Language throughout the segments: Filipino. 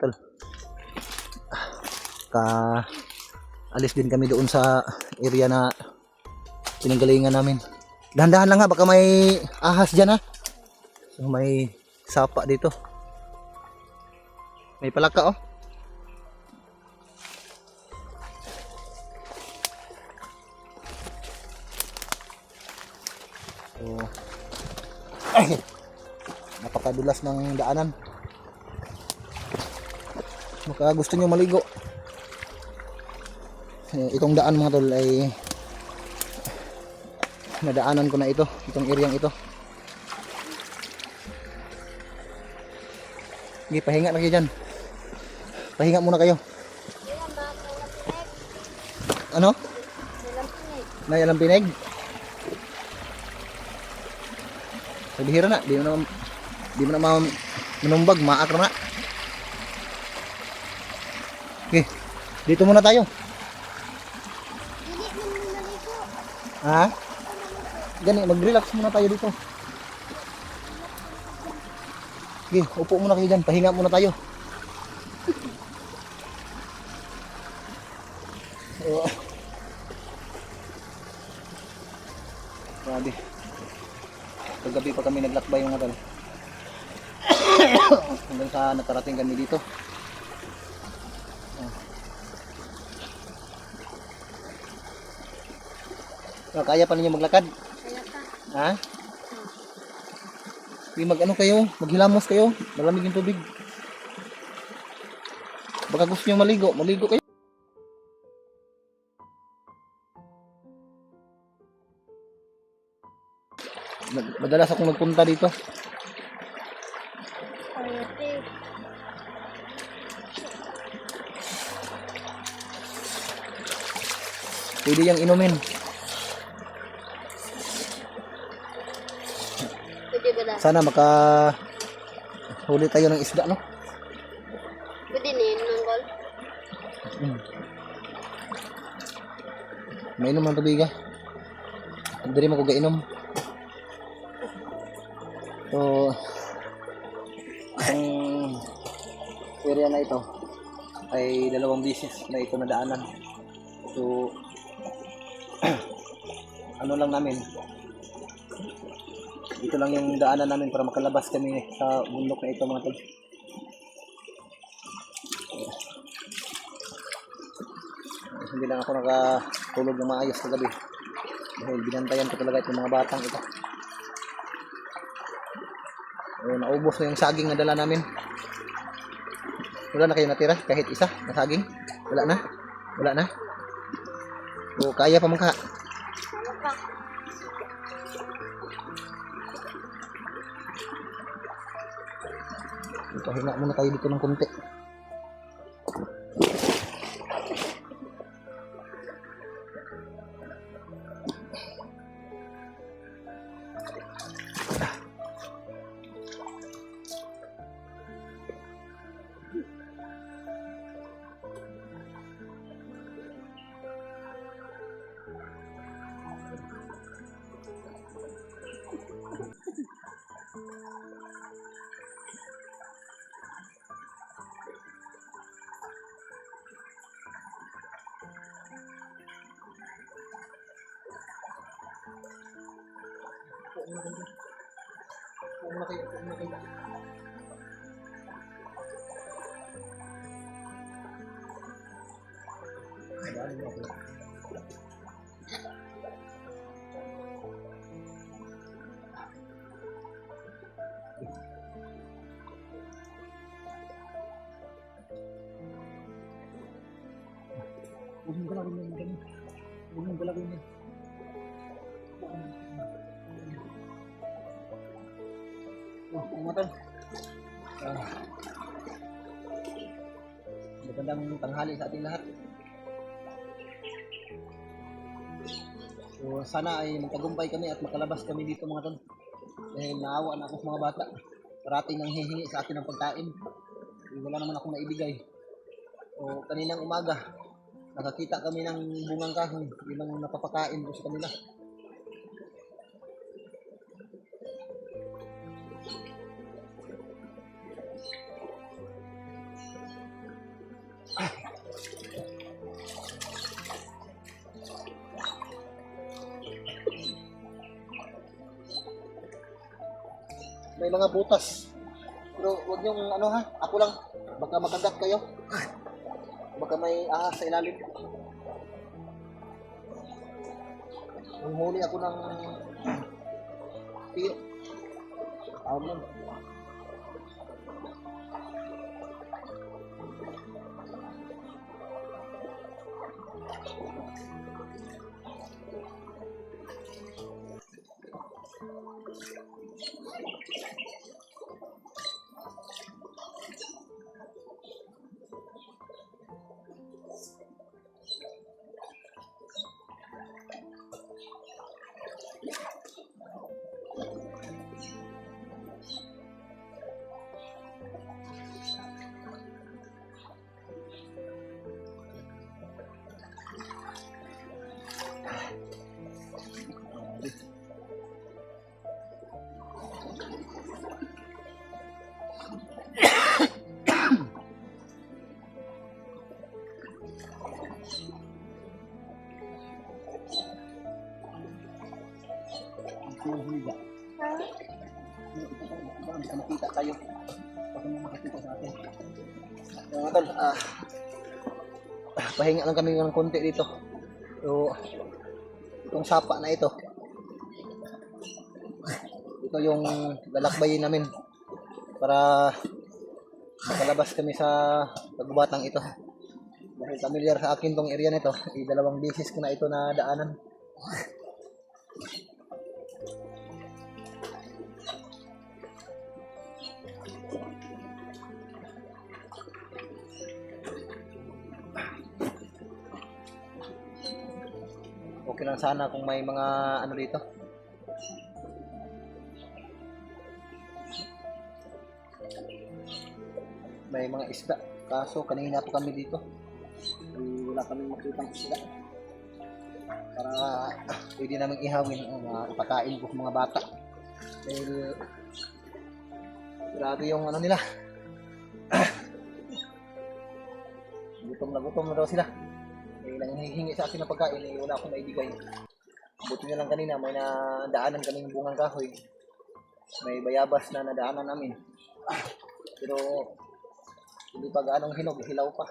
Tol. Alis din kami doon sa area na pinanggalingan namin. Dahan-dahan lang ha, baka may ahas dyan ha. So may sapa dito. May palaka oh. So, napakadulas ng daanan. Baka gusto nyo maligo. Itong daan mga tol ay nadaanan ko na ito, itong areang ito. Sige, pahinga na kayo dyan. Pahinga muna kayo. Ano? May alam pineg? Bihira na, di mo na manumbag, maak na. Okay, dito muna tayo. Ha? Gani, mag-relax muna tayo dito. Okay, upo muna kayo dyan, pahinga muna tayo. Grabe. Kagabi pa kami naglakbay mga tol. Hanggang sa nakarating kami dito. Kaya pa ninyo maglakad? Kaya pa. Ha? Mag-ano kayo? Maghilamos kayo? Malamig yung tubig. Baka gusto nyo maligo, maligo kayo. Madalas akong nagpunta dito. Pwede yung inumin. Sana maka huli tayo ng isda, no? Pwede na yun, Manggol. Mainom ang tubig, ha? Hindi rin mo ko gainom. So, ang area na ito ay dalawang bisis na ito nadaanan. So, ano lang namin, ito lang yung daanan namin para makalabas kami sa bundok na ito mga tol. Hindi lang ako nakatulog ng maayos kagabi dahil binantayan ko talaga itong mga batang ito. Naubos na yung saging na dala namin. Wala na kayo natira kahit isa na saging? Wala na? Wala na? O kaya pa mangka? Pahinga muna tayo dito ng konti. Huwag mong galawin yan ganun. Huwag mong galawin yan. Kumatan. Magandang tanghali sa ating lahat. So sana ay magtagumpay kami at makalabas kami dito mga tol. Dahil naawa na ako sa mga bata. Parating nang hihingi sa akin ng pagkain. Wala naman akong maibigay. O kaninang umaga, nakakita kami ng bungang kahoy. Yun ang napapakain ko sa kanila. May mga butas. Pero huwag niyong ano ha, ako lang. Baka makagat kayo. Baka may ahas sa ilalim. Huli ako ng tiyo. Tawag yun. Higa. Baka makita tayo. Baka makakita sa atin. Mga tol, pahinga lang kami ng konti dito. So, itong sapa na ito. Ito yung lalakbayin namin para makalabas kami sa pagbatang ito. Dahil familiar sa akin tong area nito, dalawang beses ko na ito na daanan. Okay lang sana kung may mga ano dito. May mga isda. Kaso kanina pa kami dito. Wala kami makitang isda. Para pwede namin ihawin o ipakain ko sa mga bata. Dahil grabe yung ano nila. Gutom na daw sila. Nang hihingi sa akin ng pagkain, wala akong maibigay. Buti na lang kanina, may nadaanan kaming bungang kahoy. May bayabas na nadaanan namin. Pero hindi pa gaanong hinog, hilaw pa.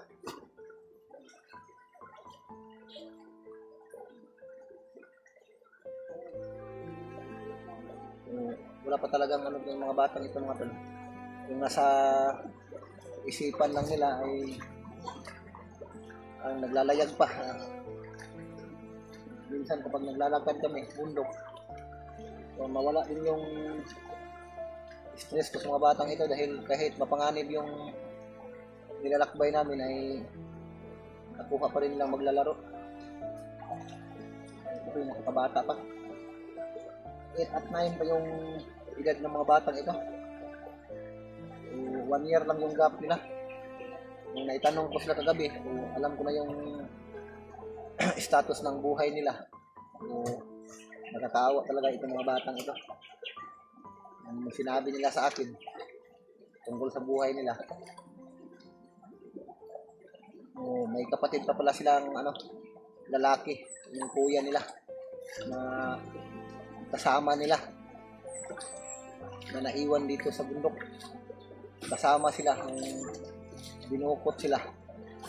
Wala pa talagang ano yung mga batang ito mga tol. Yung nasa isipan lang nila ay ang naglalayag pa. Minsan kapag naglalakad kami, bundok, so, mawala din yung stress ko sa mga batang ito dahil kahit mapanganib yung nilalakbay namin ay nakuha pa rin nilang maglalaro. Ito yung nakakabata pa. 8 at 9 pa yung edad ng mga batang ito. So, 1 year lang yung gap nila. Nung naitanong ko sila kagabi, alam ko na yung status ng buhay nila. So, nakakaawa talaga itong mga batang ito. Ang sinabi nila sa akin tungkol sa buhay nila. So, may kapatid pa pala silang lalaki, yung kuya nila na kasama nila na naiwan dito sa bundok. Kasama sila, binukot sila.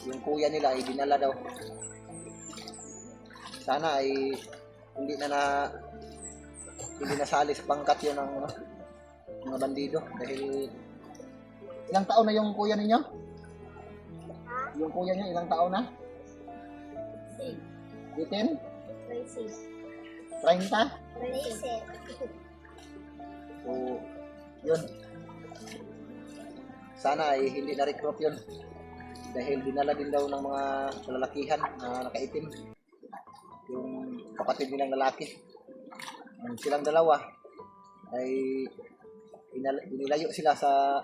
Yung kuya nila ay dinala daw. Sana ay hindi nasali sa pangkat yun ng mga bandido. Dahil ilang taon na yung kuya ninyo? Yung kuya niyo ilang taon na? 18? 30? So, yun. Sana ay hindi na-recruit yun. Dahil dinala din daw ng mga kalalakihan na nakaitim. Yung kapatid nilang lalaki. Silang dalawa ay inilayo sila sa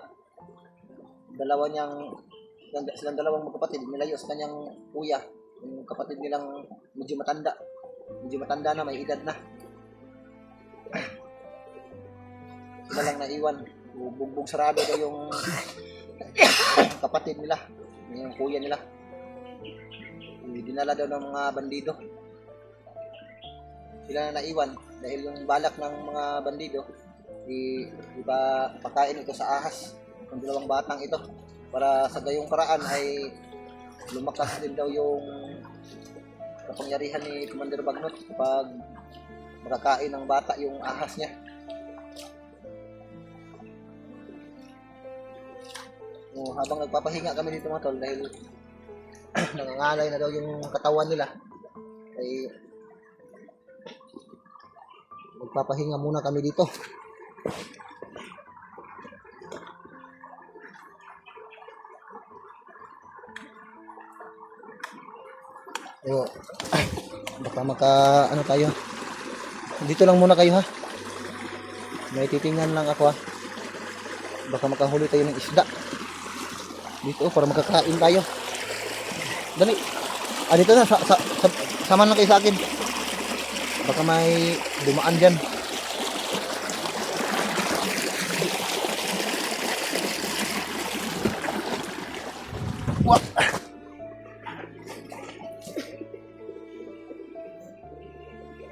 silang dalawang magkapatid. Inilayo sa kanyang kuya. Yung kapatid nilang medyo matanda na, may edad na. Sila lang naiwan. Bugbog sarado daw yung kapatid nila, yung kuya nila. Dinala daw ng mga bandido. Sila na naiwan dahil yung balak ng mga bandido iba pakain ito sa ahas ng dalawang batang ito para sa gayong paraan ay lumakas din daw yung kapangyarihan ni Commander Bagnot kapag makakain ng bata yung ahas niya. Habang nagpapahinga kami dito mga tol dahil nangangalay na daw yung katawan nila ay magpapahinga muna kami dito. So, baka ano tayo. Dito lang muna kayo ha. May titingnan lang ako ha. Baka makahuli tayo ng isda. Dito para makakain tayo. Dali. Dito na sama lang kayo sa akin. Baka may dumaan diyan. Wah.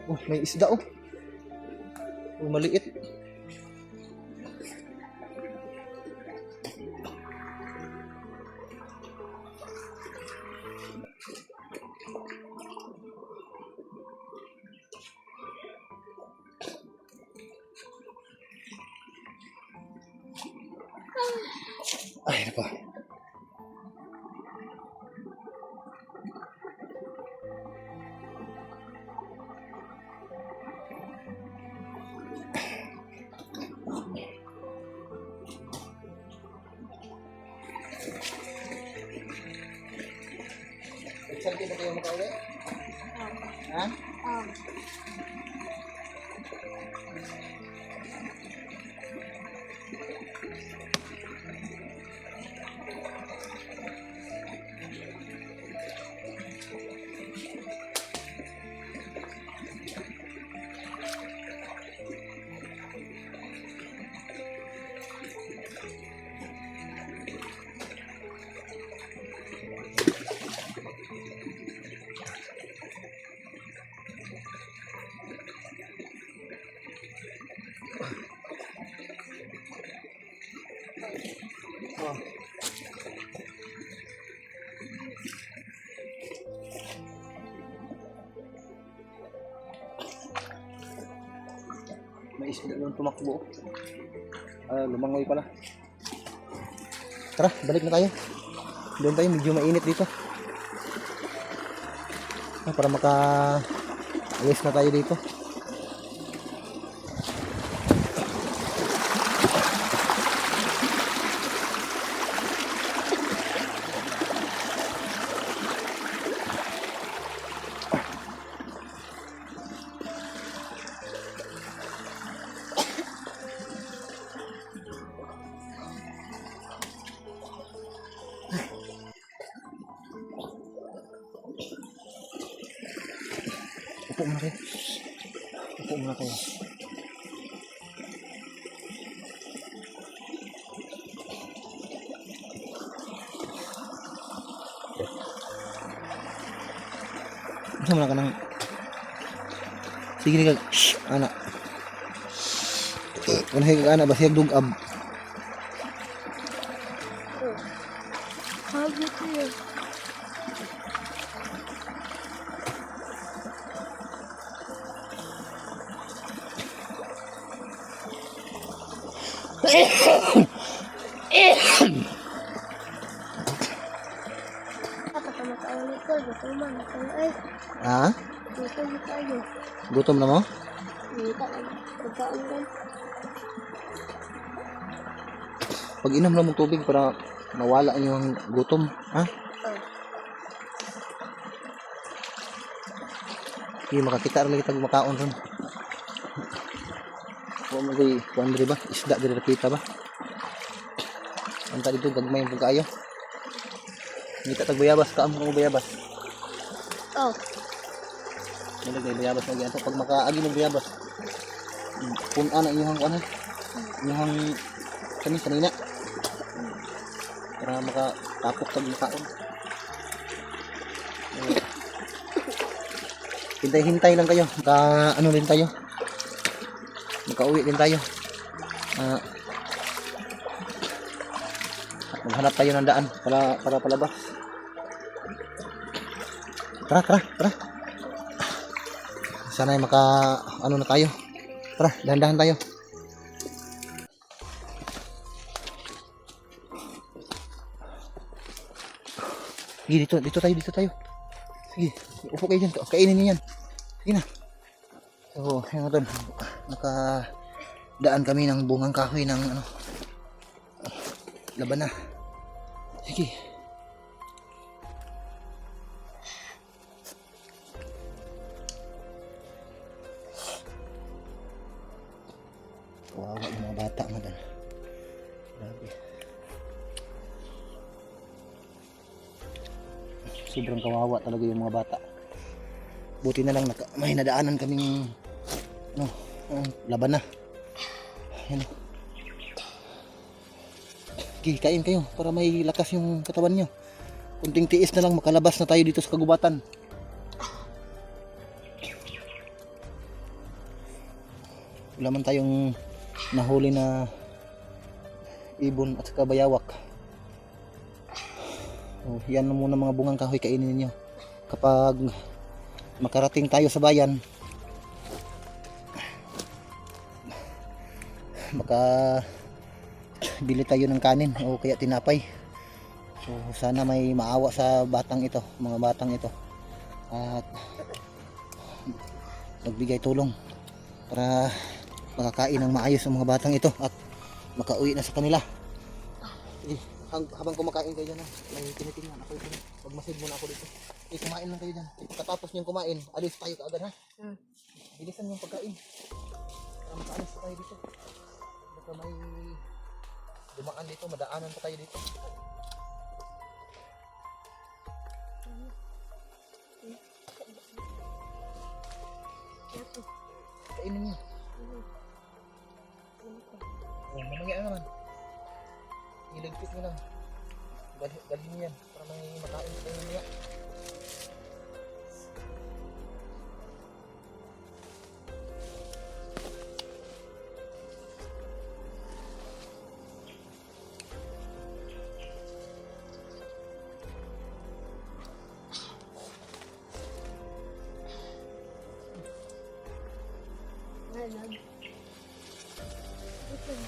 Oh, may isda oh. Oh, maliit. Ay, ano pa? Excited na kayo makauwi? Ha? Oh. May isda yung tumakbo. Lumangoy pala. Tara, balik na tayo. Doon tayo, medyo mainit dito. Para maka-alis na tayo dito. Upo muna kayo. Upo muna kayo. Bisa muna ka ng... Sige kag... Shhh! Anak. Unahin kag anak. Basiyag dugab. Habit yun. Gutom na tayo. Ha? Gutom na tayo. Gutom na mo? Hindi tayo. Pagkaan ka. Pag inom lang mong tubig para mawala yung gutom. Ha? Hindi makakita rin kita makaon ron. Huwag mo kayo, kuhan rin ba? Isda din nakita ba? Anta dito, gagmay yung pagkayo. Hindi tatag bayabas, kaam kung bayabas. Oh. Nilagay bayabas na ganito. Pag makaagi ng bayabas, punan na inyong ano, inyong kanina. Para makatapok sa makaon. Hintay-hintay lang kayo. Ano din tayo. Makauwi din tayo. Maghanap tayo ng daan para palabas. Tara. Sana ay ano na tayo. Tara, dahan-dahan tayo. Sige, dito tayo. Sige, upo kayo dyan. Kainin niyo yan. Sige na. So, yun natin. Nakadaan kami ng bungang kahoy ng laban na. Sige. Kawawa yung mga bata mo doon. Grabe. Sobrang kawawa talaga yung mga bata. Buti na lang may nadaanan kaming laban na. Ayan. Okay, kain kayo para may lakas yung katawan nyo. Kunting tiis na lang makalabas na tayo dito sa kagubatan. Wala man tayong nahuli na ibon at saka bayawak. So, yan muna mga bungang kahoy kainin ninyo. Kapag makarating tayo sa bayan, bili tayo ng kanin o kaya tinapay. So sana may maawa sa mga batang ito at magbigay tulong para makakain ng maayos ang mga batang ito at makauwi na sa kanila. Habang kumakain kayo dyan, may tinitingnan ako dito. Magmasid muna ako dito. Kumain lang kayo dyan. Katapos niyong kumain, alis tayo kaagad ha. Bilisan yung pagkain para makaalis tayo dito. Baka may dumaan dito, madaanan pa tayo dito. Kainin niyo. Mamaya naman. Iligpit nyo lang. Dalhin nyo yan para may makain sa kayo mamaya.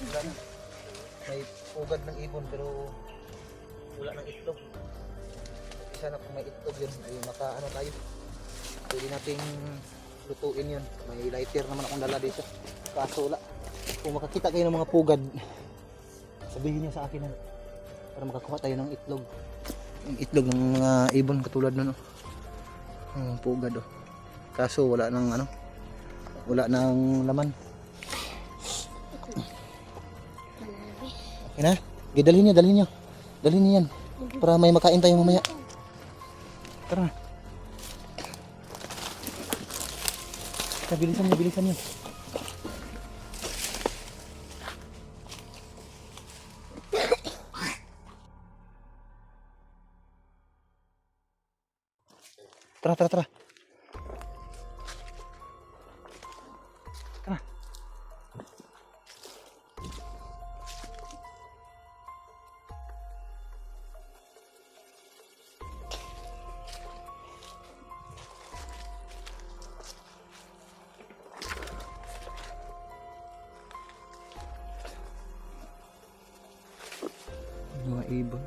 Wala na. May pugad ng ibon pero wala ng itlog. Isa na kung may itlog yun ay tayo. Pwede nating lutuin yun. May lighter naman akong dala dito. Kaso wala. Kung makakita kayo ng mga pugad, sabihin nyo sa akin na para makakuha tayo ng itlog. Yung itlog ng mga ibon katulad nun. Pugad oh. Kaso wala nang laman. Okay na? Dalhin nyo yan. Para may makain tayo mamaya. Tara. Bilisan nyo. Tara. Tara. Mga ibon.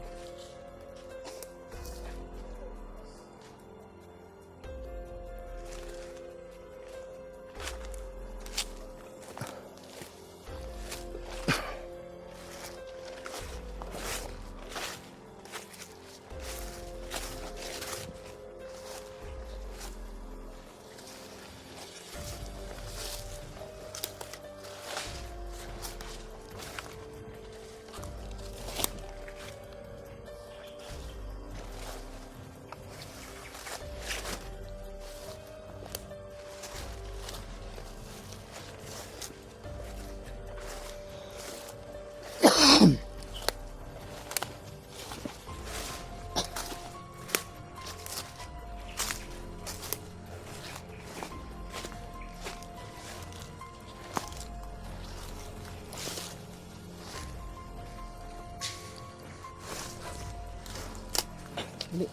Dali.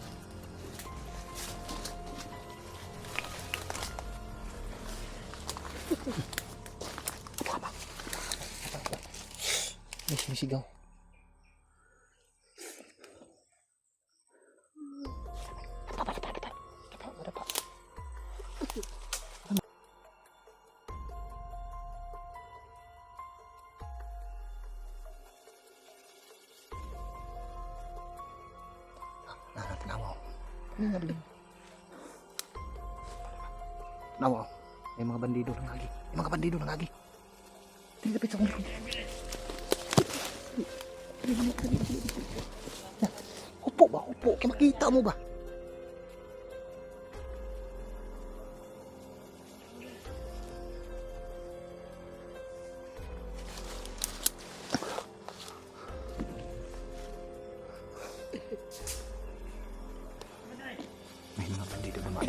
May sumisigaw. Tanawa. Tanawa. May mga bandido ng agi. May mga bandido ng agi. Tingnan kapit sa ulo. Upo ba? Upo. Kaya makita mo ba? May mga bandido naman.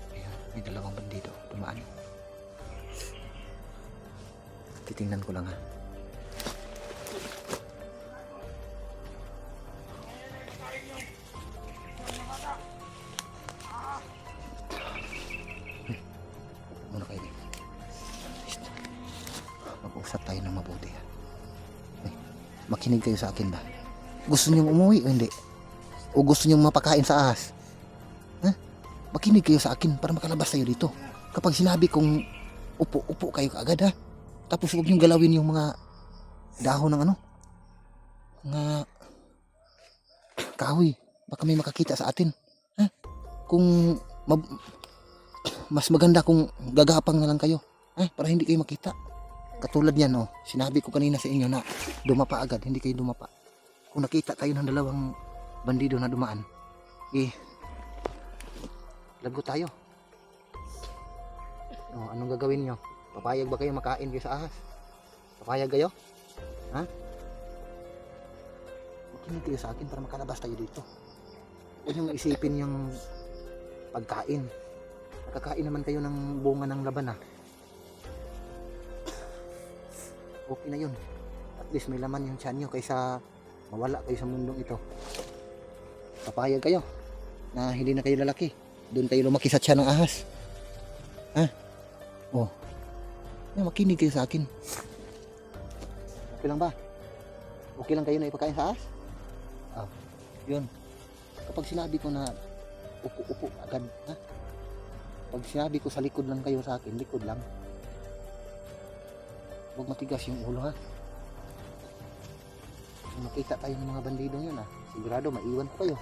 Ayan, may dalawang bandido dumaan. Titingnan ko lang ha. Muna kayo eh. Mag-usap tayo ng mabuti ha. Eh, makinig kayo sa akin ba? Gusto niyong umuwi o hindi? O gusto niyong mapakain sa ahas? Ha? Makinig kayo sa akin para makalabas tayo dito. Kapag sinabi kong upo, upo kayo kaagad ha. Tapos huwag niyong galawin yung mga dahon ng ano. Mga kahoy. Baka may makakita sa atin. Ha? Kung mas maganda kung gagapang na lang kayo. Para hindi kayo makita. Katulad yan, oh. Sinabi ko kanina sa inyo na dumapa agad, hindi kayo dumapa. Kung nakita tayo ng dalawang bandido na dumaan, lago tayo. Oh, anong gagawin nyo? Papayag ba kayo makain kayo sa ahas? Papayag kayo? Ha? Makinig kayo sa akin para makalabas tayo dito. Huwag nyo isipin yung pagkain. Nakakain naman kayo ng bunga ng laban ha. Okay na yun. At least may laman yung tiyan nyo kaysa mawala kayo sa mundong ito. Papayag kayo na hindi na kayo lalaki. Doon tayo lumaki sa tiyan ng ahas. Ha? Oh. Makinig kayo sa akin. Okay lang ba? Okay lang kayo na ipakain sa ahas? Yun. Kapag sinabi ko na upo agad, ha? Pag sinabi ko sa likod lang kayo sa akin, likod lang. Huwag matigas yung ulo ha. Kung makita tayo ng mga bandidong yun ha, sigurado maiwan ko kayo.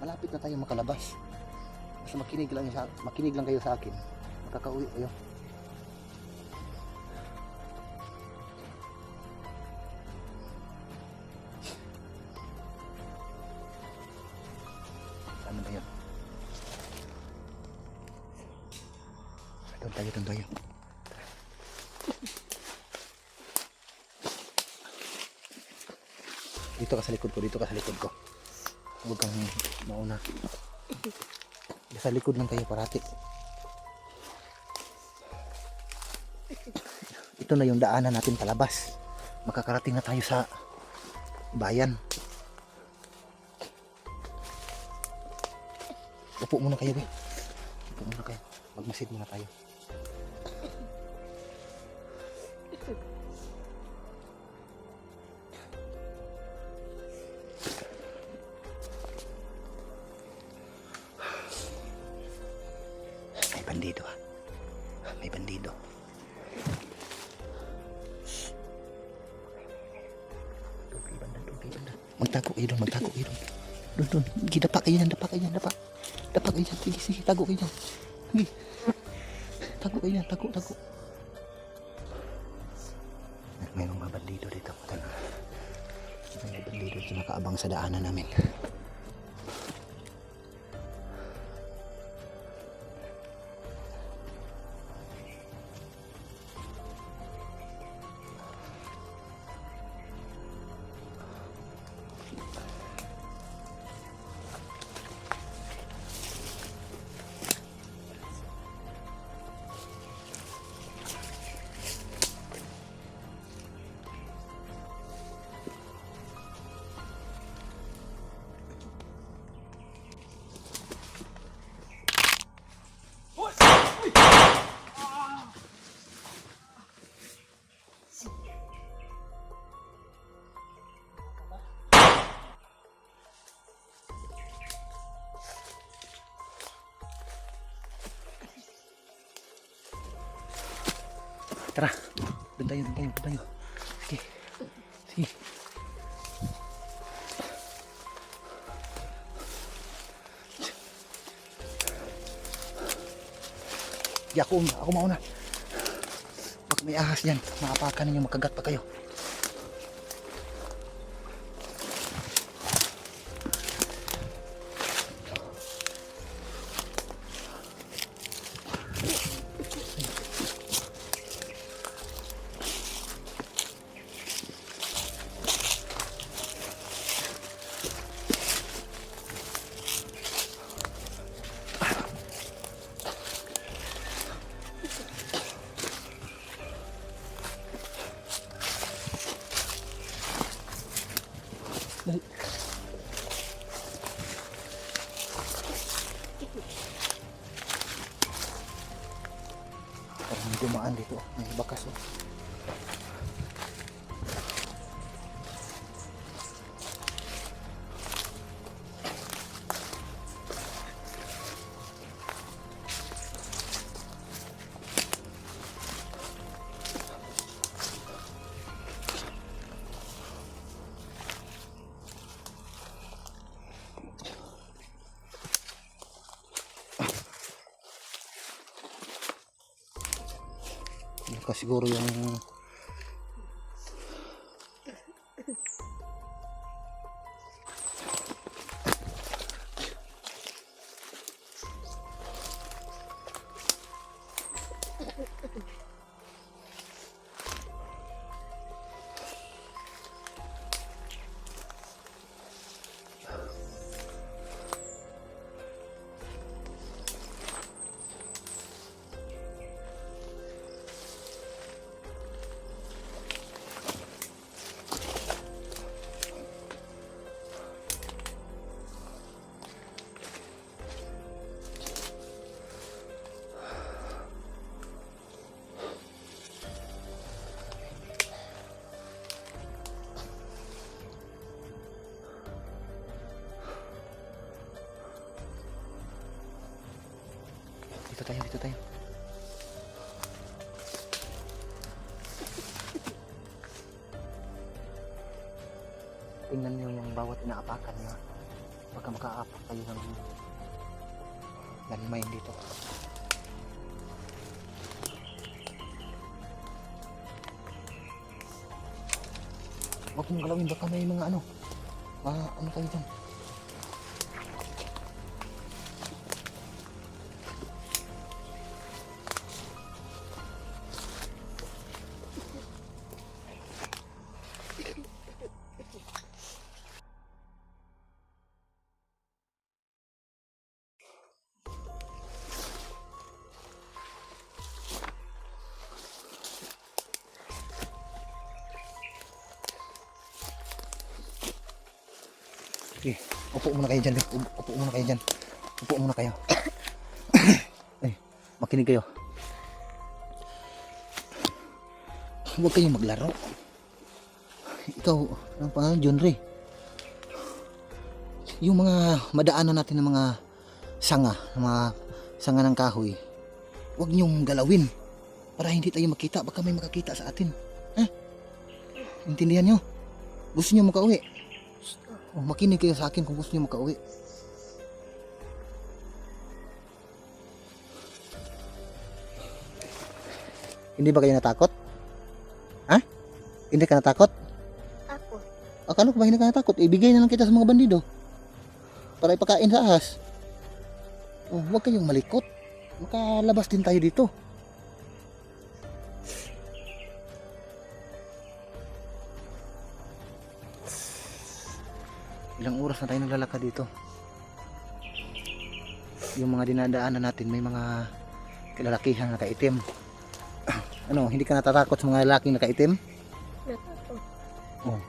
Malapit na tayo makalabas. Basta makinig lang kayo sa akin. Makakauwi kayo. Ano ba yun? Doon tayo. Dito ka sa likod ko. Huwag kang mauna. Sa likod lang kayo parati. Ito na yung daanan natin palabas. Makakarating na tayo sa bayan. Upo muna kayo, be. Upo muna kayo. Magmasid muna tayo. May bandido ha. May bandido. Doon kay banda. Magtago kayo doon. Doon. Dapa kayo dyan. Dapa kayo dyan. Sige, tago kayo dyan. Sige. Tago kayo dyan. Tago. May mga bandido dito. May bandido dito nakaabang sa daanan namin. Tara. Doon tayo. Sige. Sige. Di ako mauna. Pag may ahas dyan, maapakan ninyo, makagat pa kayo. Dali. Parang may dumaan dito. May bakas oh. Baka siguro yung dito tayo. Tingnan niyo yung bawat inaapakan niyo. Baka makaapak kayo ng landmine dito. Huwag mong galawin, baka may mga ano kayo dyan. Okay, upo muna kayo dyan. Upo muna kayo dyan. Upo muna kayo. Ay, makinig kayo. Huwag kayong maglaro. Ikaw, ang pangalan, John Ray. Yung mga madaanan natin ng mga sanga ng kahoy, huwag niyong galawin para hindi tayo makita. Baka may makakita sa atin. Ha? Intindihan niyo? Gusto niyo makauwi? Oh, makinig kayo sa akin kung gusto niyo makauwi. Hindi ba kayo natakot? Ha? Hindi ka natakot? Ako. Akala ko ba hindi ka natakot? Ibigay na lang kita sa mga bandido para ipakain sa ahas. Oh, huwag kayong malikot. Makalabas din tayo dito. Ilang oras na tayo naglalakad dito. Yung mga dinadaanan natin, may mga kalalakihan na nakaitim. Ano, hindi ka natatakot sa mga lalaking nakaitim? Natakot. Oh.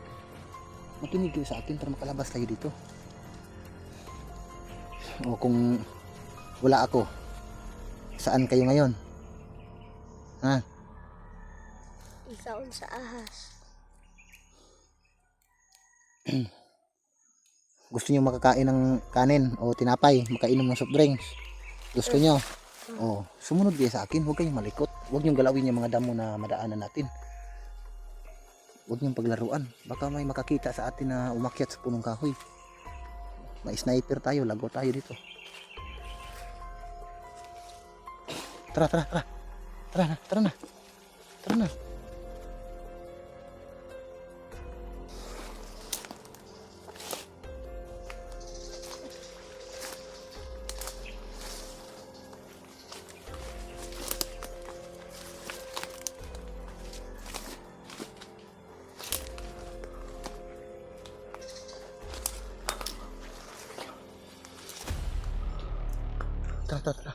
Makinig kayo sa atin para makalabas tayo dito. O kung wala ako, saan kayo ngayon? Ha? Isaon sa ahas. Gusto niyo makakain ng kanin o tinapay, makainom ng soft drinks? Gusto niyo? Oh, sumunod kayo sa akin, huwag kayong malikot. Huwag niyong galawin yung mga damo na madaanan natin. Huwag niyong paglaruan. Baka may makakita sa atin na umakyat sa punong kahoy. May sniper tayo, lago tayo dito. Tara, tara, tara. Tara na, tara na. Tara na. Tara, tara, tara.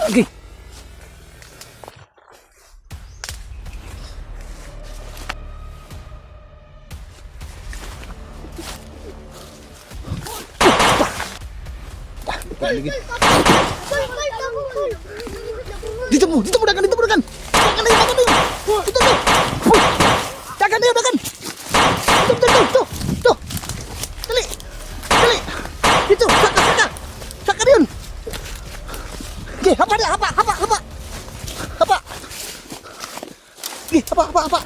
Okay. Dito mo dagan, dito mo dagan. Dagan na yun. Dito. Dagan na yun, dagan. Dito. Dali. Dito, saka na yun. Okay, hapa dia, hapa. Okay, hapa.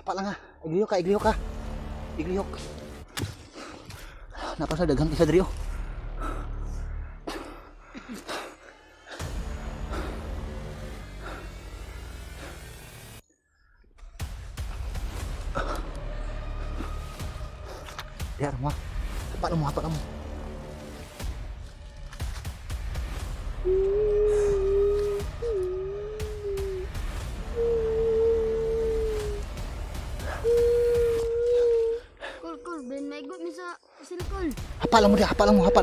Hapa lang ha. Iglihok ka. Iglihok. Napasa daghang isa diri oh. Biar mo. Hapa lang mo. Kul, ben may gut mi sa silkol. Hapa lang mo dia. Hapa lang mo dia.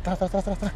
Tara. Tara.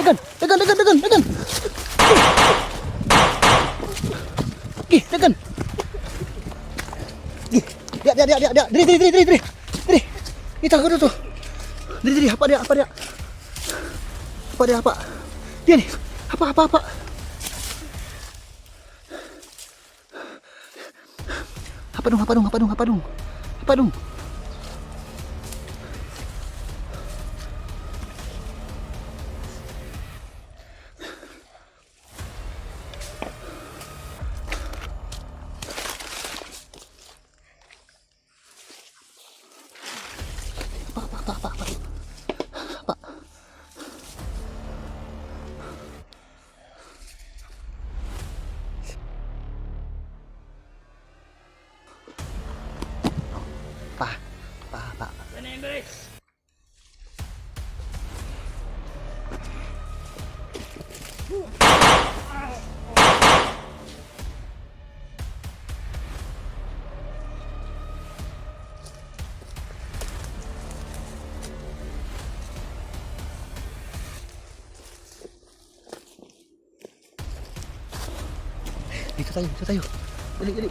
Tekan. Tekan. Dia. Diri. Kita ko to. Diri, apa dia? Dia nih. Apa? Apa dong? Apa? Dito tayo, dito tayo. Dali, dali.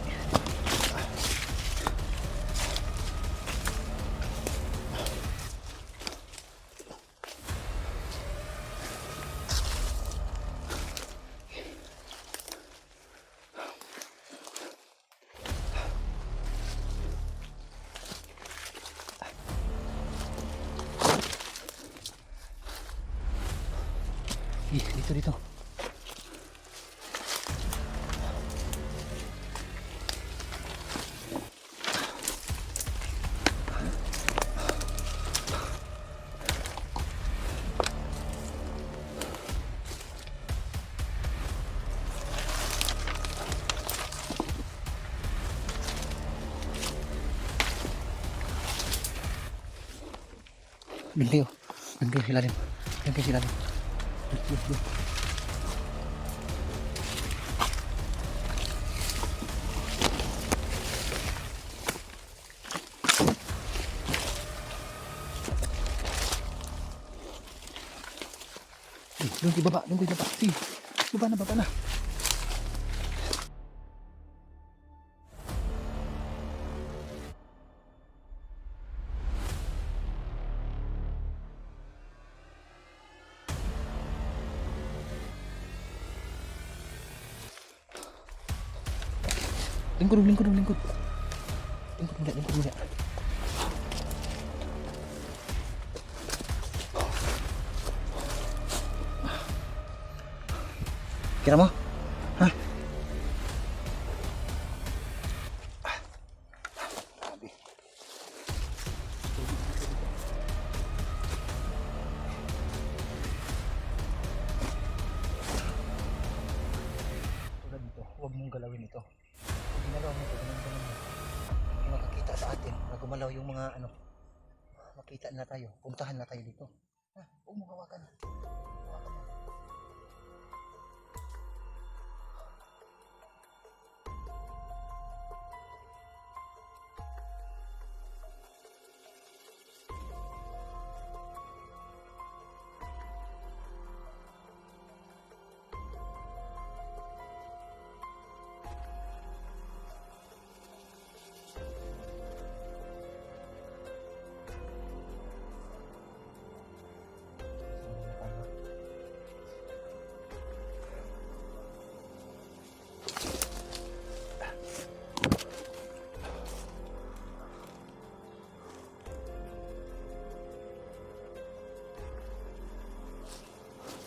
Dito, dito. Doon kayo. Doon kayo silalim. Doon kayo silalim. Doon. Doon kayo baba. Doon kayo baba. Sige. Baba na, baba na. Lingkod. Lingkod muna. Kira mo? Hah? Grabe. Tulad dito, huwag mong galawin ito. Pag ginalaw mo ito, ganun mo. Makakita sa atin, na gumalaw yung mga ano, makita na tayo, puntahan na tayo dito. Ha? Huwag mong hawakan. Hawakan mo.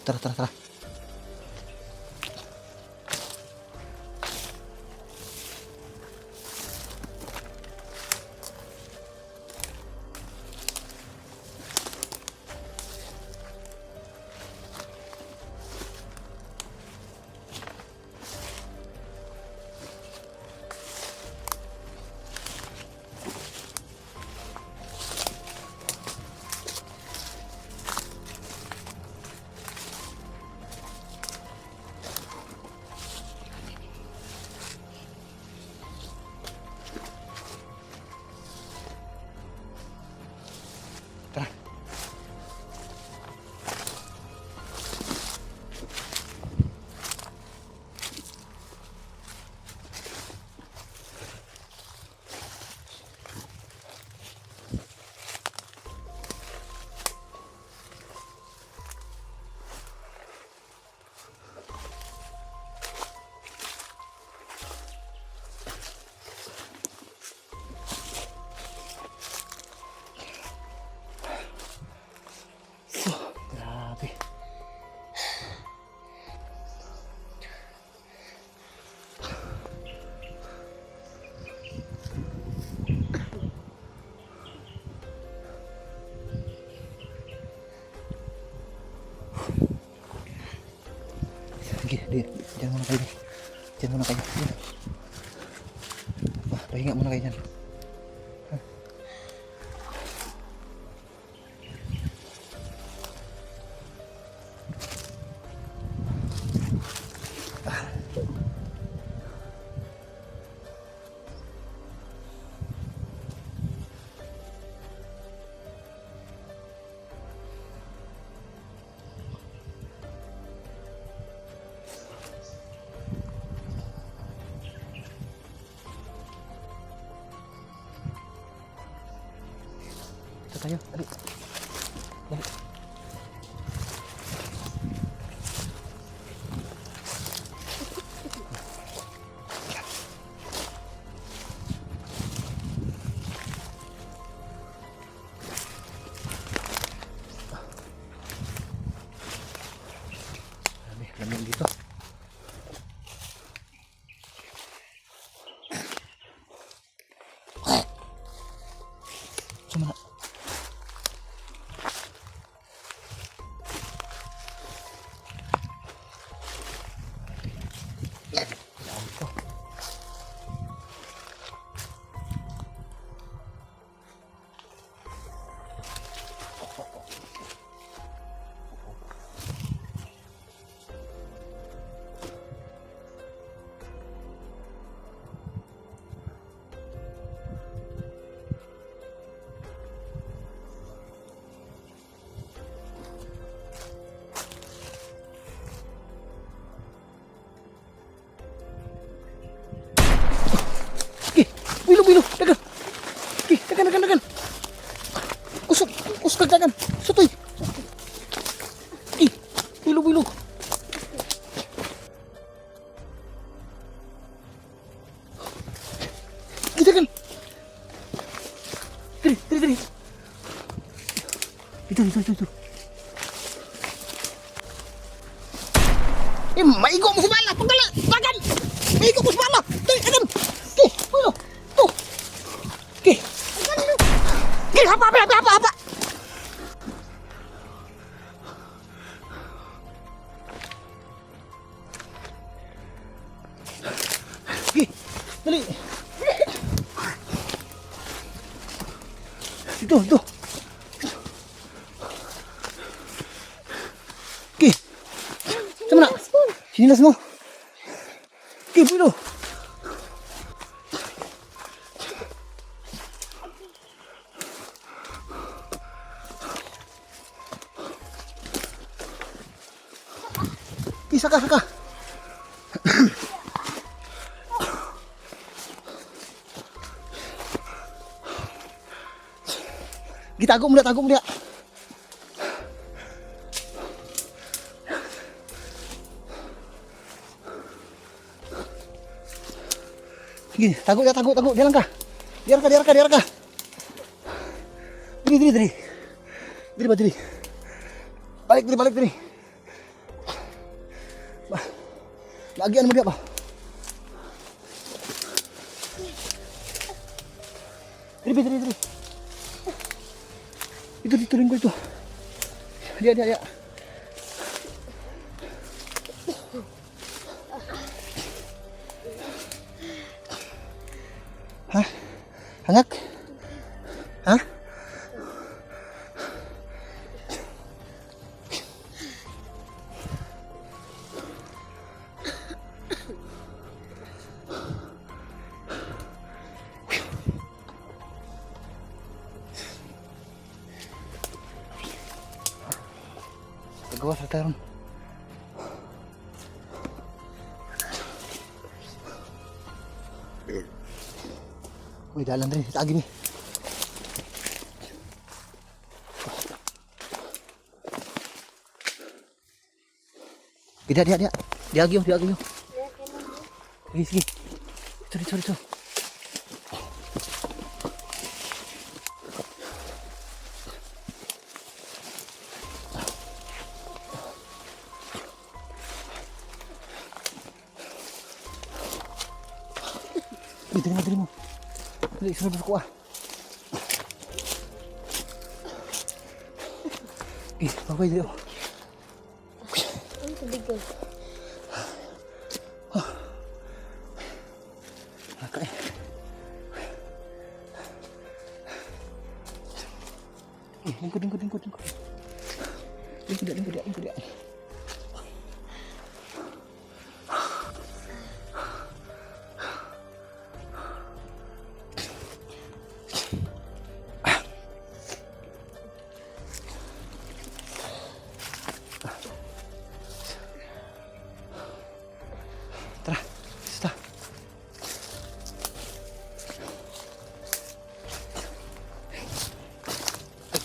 Tara. Grabe. Sige, diyan muna kayo. Diyan muna kayo. Pahinga muna kayo dyan. Dito tayo. Dali. Dali. Lamig dito. Sumana. Bilo, dagan. Dagan. Usok dagan. Sutoy. Bilo. Dagan. Diri. Itu. Maigo mo si bala. Pagdala. Dagan. Maigo mo si bala. Dagan. Bilo. Tuh. Apa. Dali. Itu. Mana? Sinilas mo. Bilo. Saka. Tago mo dia. Gini, tago. Dia langkah. Diri. Balik diri. Lagian mo dia, Pak. Diri. Itu linggo itu. Dia. Hah? Hangak? Hah? Gawas sa taron. Uy, dalan rin. Tagi ni. Dia. Diagyo. Sige. Ito. Diri mo. Dali, sunod ko Babay dito. Ang tubig ko. Okay. Lingkod. Lingkod.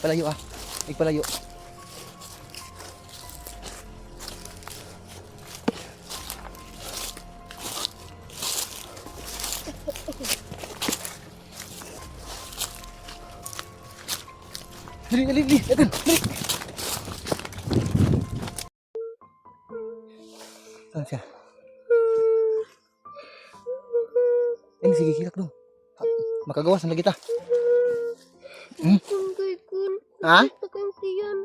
Palayo ah. Palayo. Dali. Akan, dali. Saan siya? Ini sige kilak dong. Makagawas na kita. Gutom kay kun. Ha? Takang tiyan.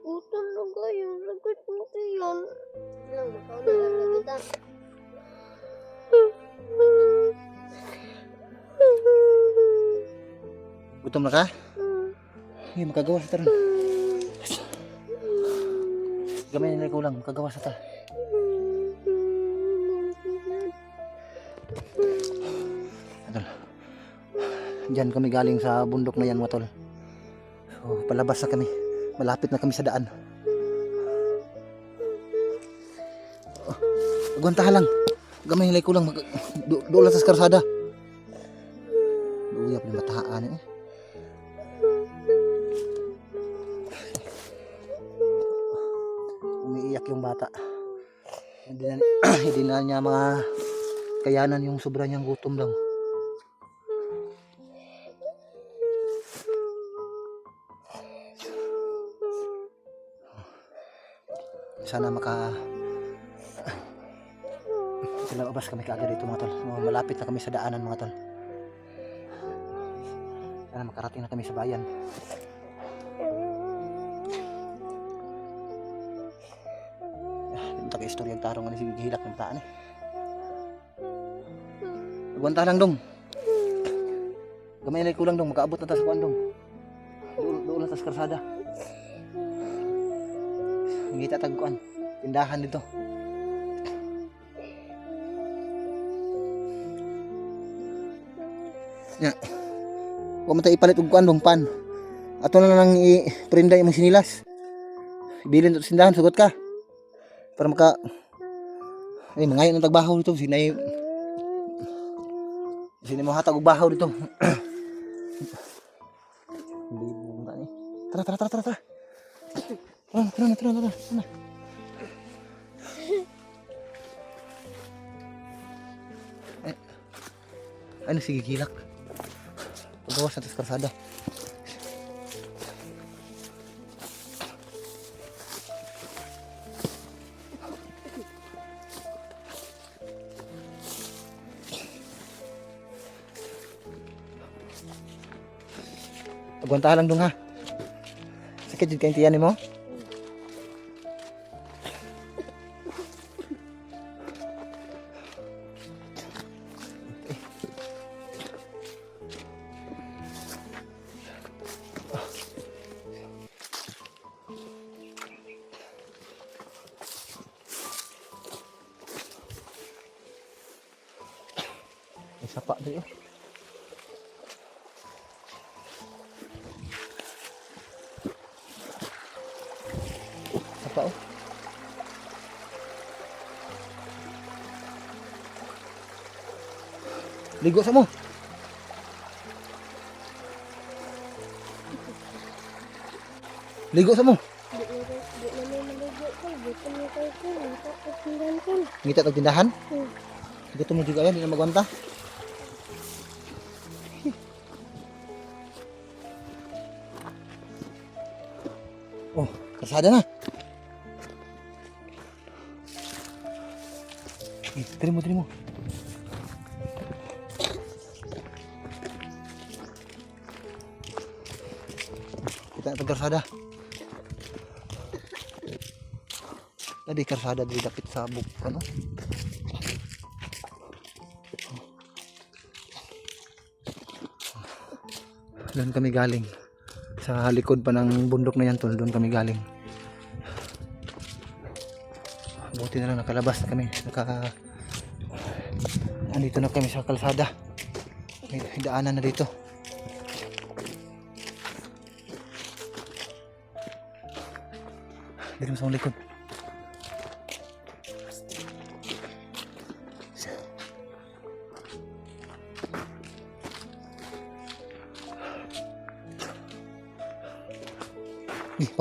Gutom na kayo. Lagot mo tiyan. Lang, bakaw na lang kita. Gutom na ka? Hindi, makagawas na taron. Gamay na ko lang, makagawas na ta. Tol. Diyan kami galing sa bundok na yan mga tol. So, palabas na kami. Malapit na kami sa daan. Agwantahan lang. Gamay nilay ko lang. Doon lang sa karsada. Uyap ni matahaan eh. Umiiyak yung bata. Hindi na niya mga kayanan yung sobra niyang gutom daw. Sana labas kami kaagad dito mga tol. Malapit na kami sa daanan mga tol. Sana makarating na kami sa bayan. Hindi ka istorya ang tarong ano sige gihilak ng taan eh. Agwanta lang dong. Gamay na kulang dong, makaabot na ta sa kuan dong. Doon na ta sa karsada. Ngita tagkuan, tindahan dito. Ya. Wa man ta ipalit og kuan dong pan. Ato na lang i-prinda imong sinilas. Ibilin to sa tindahan, sugot ka. Para maka mangayon ng tagbahaw dito, sinay mo hatag og bahaw dito. Tara. Tara. Ano sige gilak. Pagawas sa karsada. Agwantahan lang dong ha. Sakit jud kay tiyan mo. Sapa dito. Sapa oh. Ligo sa mo. Ligo sa mo. Ngita tag tindahan? Gutom mo juga yan, di na magwanta. Oh, karsada na. Terima. Kita na karsada. Tadi karsada di dapit sa buk ano? Doon kami galing. Sa likod pa ng bundok na yan tol, doon kami galing. Buti na lang nakalabas na kami. Andito na kami sa kalsada. May daanan na dito. Dito sa likod.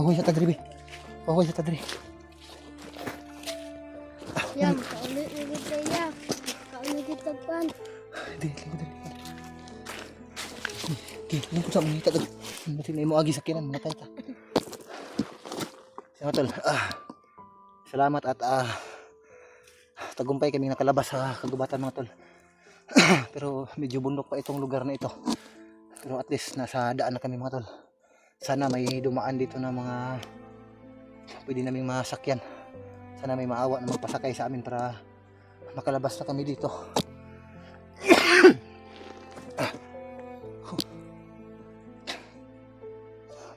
Pahuwi sa tadri, be. Pahuwi sa tadri. Yan, kaulit na kita yan. Kaulit kita pan. Di, lingkod sa mga itag. Batin na mo agi sa kinan, matay ta. Siya tol, salamat at tagumpay kami nakalabas sa kagubatan mga tol. Pero medyo bundok pa itong lugar na ito. Pero at least nasa daan na kami mga tol. Sana may dumaan dito na mga pwede naming masakyan. Sana may maawa na magpasakay sa amin para makalabas na kami dito.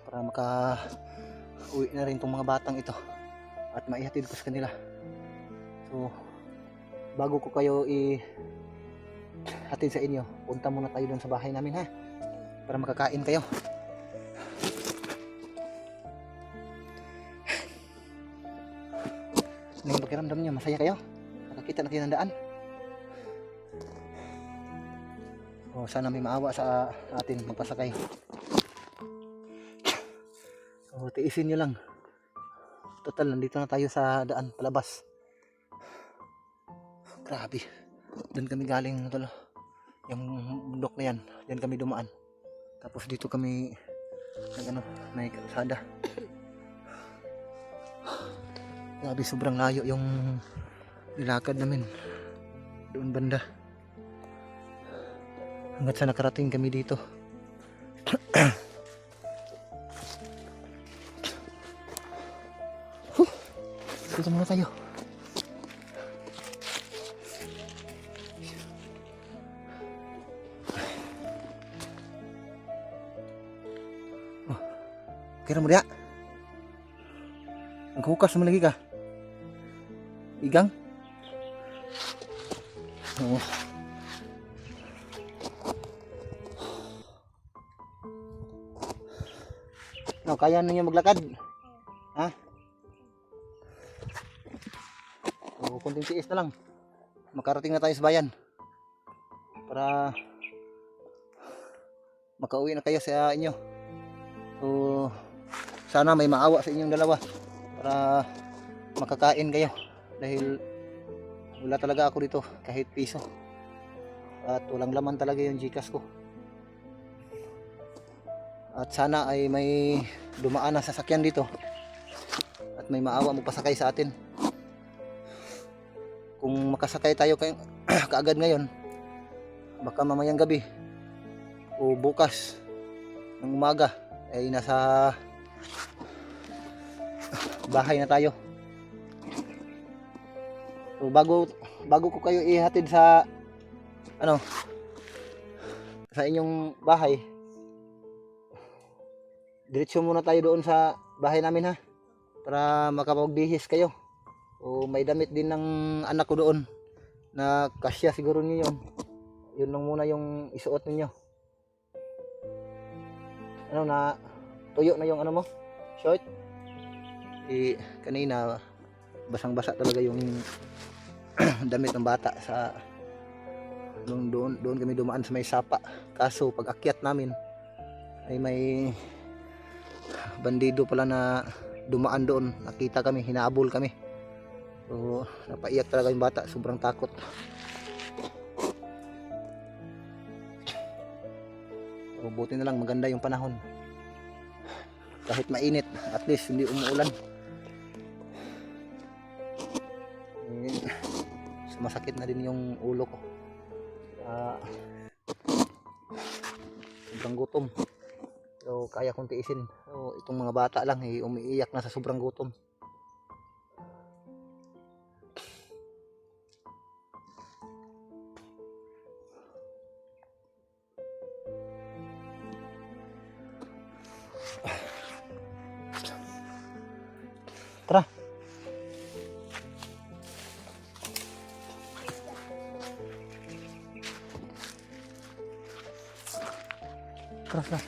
Para uwi na rin tong mga batang ito at maihatid ko sa kanila. So bago ko kayo hatid sa inyo, punta muna tayo doon sa bahay namin ha, para makakain kayo. Ano yung pakiramdam nyo? Masaya kayo? Nakakita na kayo ng daan? O sana may maawa sa atin magpasakay. So tiisin nyo lang. Total, nandito na tayo sa daan palabas. Grabe. Doon kami galing tol. Yung bundok na yan, diyan kami dumaan. Tapos dito kami may kalsada. Grabe, sobrang layo yung nilakad namin. Doon banda. Hanggat sa nakarating kami dito. Dito muna tayo. Kira mo dia? Naghukas mo lagi ka? Igang? Oo. No, kaya ninyo maglakad? Ha? So, kunting tiis na lang. Makarating na tayo sa bayan. Para makauwi na kayo sa inyo. So, sana may maawa sa inyong dalawa para makakain kayo. Dahil wala talaga ako dito kahit piso. At walang laman talaga yung Gcash ko. At sana ay may dumaan na sasakyan dito. At may maawa magpasakay sa atin. Kung makasakay tayo kaagad ngayon, baka mamayang gabi o bukas ng umaga ay nasa bahay na tayo. So bago ko kayo ihatid sa sa inyong bahay, diretso muna tayo doon sa bahay namin ha, para makapagbihis kayo. O may damit din ng anak ko doon na kasya siguro niyo yun. Yun lang muna yung isuot ninyo. Na tuyo na yung mo short. Kanina basang-basa talaga yung damit ng bata sa doon kami dumaan sa may sapa. Kaso pag akyat namin ay may bandido pala na dumaan doon. Nakita kami, hinahabol kami. So napaiyak talaga yung bata, sobrang takot. So, buti na lang maganda yung panahon. Kahit mainit, at least hindi umuulan. Sumasakit na din yung ulo ko. Sobrang gutom. So kaya kong tiisin. So, itong mga bata lang umiiyak na sa sobrang gutom. Tara. Tara.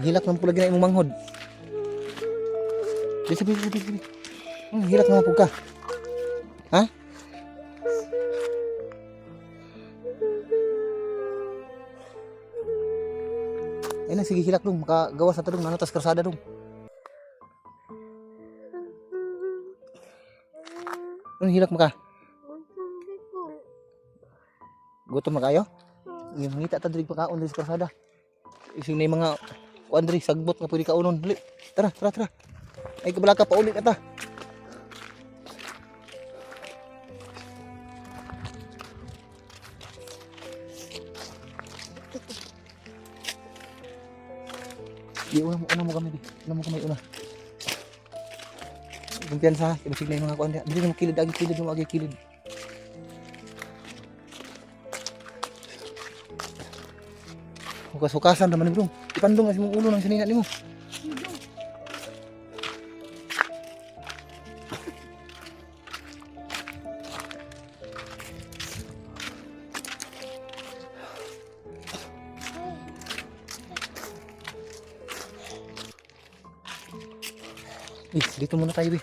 Hilak naman po lagi na imong manghod. Sabi. Hilak naman po ka. Ha? Ayun na, sige hilak dong. Makagawas na ta dong. Nanatas karsada dong. Ano hilak maka? Hindi ko. Gutom na kayo? Yung ngita ta diri pagkaon diri sa karsada. Ising na yung mga kuan diri sagbot nga pwede kaunon. Dali. Tara, tara, tara. Ay kabalaka pa ulit ata. Di una mo kami di. Una mo kami una. Kumpiyansa, ibasig na yung mga kuan diri. Dili na mo kilid mo agi kilid. Hukas-hukasan naman bro. Ipandong kasi mong ulo ng sinina nimo. Dito muna tayo, be.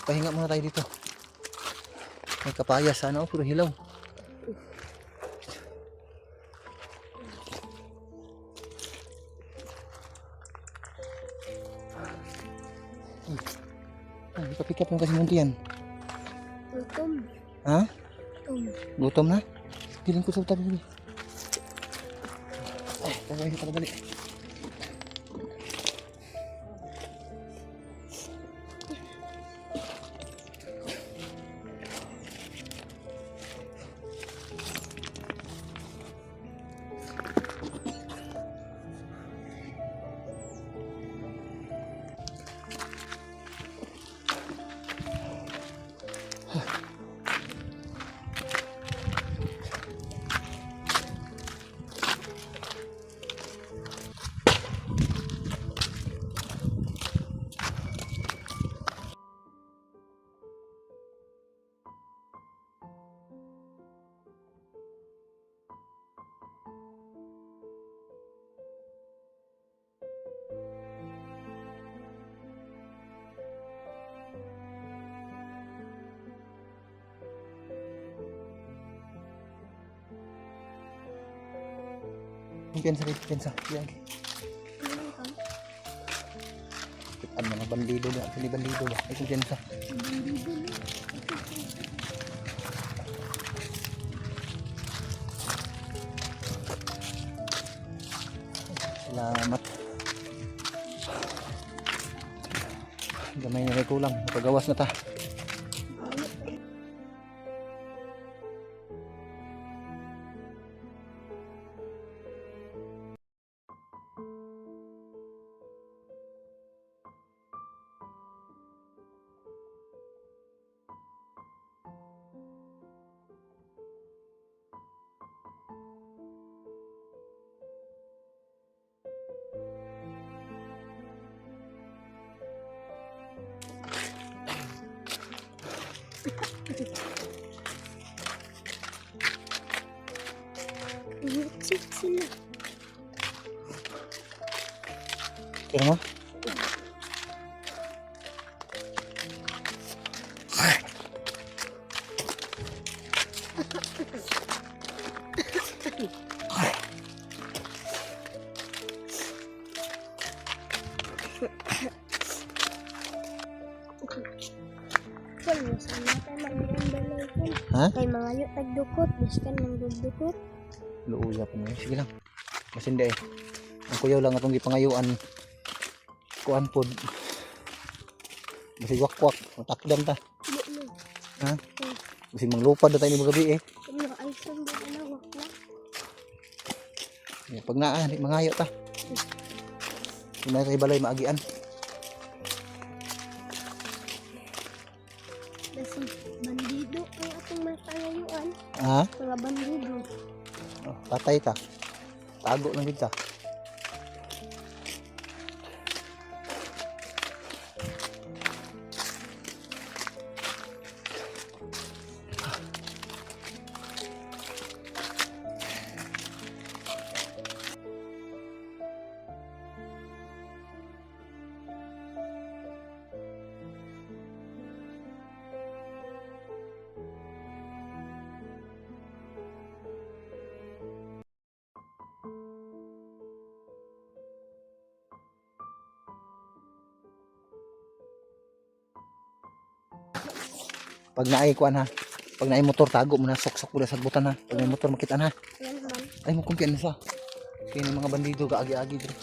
Pahinga muna tayo dito. May kapaya sana, puro hilaw. Ay, kapikap yung kasi muntian. Gutom. Ha? Gutom. Gutom na? Piling ko sa tabi, be. Ay, tayo dali. Piensa. Yan. Ano mga bandido na? Pili bandido ba? Ay, piensa. Salamat. Gamay na may kulang. Napagawas na ta. Inutsik sila. Kaya mo? Kung masama tayo mga balay ko. Ha? Kay mga yu tagdukot. Biskan ng dudukot. Luuya pa mo. Sige lang. Mas hindi eh. Ang kuyaw lang atong gipangayuan. Kuan pod. Basi wakwak. Matakdan ta. Hindi mo. Ha? Basi manglupad na tayo ni magabi eh. Kung naka-aysan ba ka na wakla? Pag naa, di mangayo ta. Kung na sa ibalay maagian. Kasi bandido ang atong matayayuan. Ha? Mga bandido. Oh, patay ta. Tago lang din ta. Pag naay kuan ha. Pag naay motor tago mo na sok-sok mo na sa butan ha. Pag may motor makita na. Yan man. Ay mo kumpiyan sa. Kaya mga bandido kaagi-agi dito.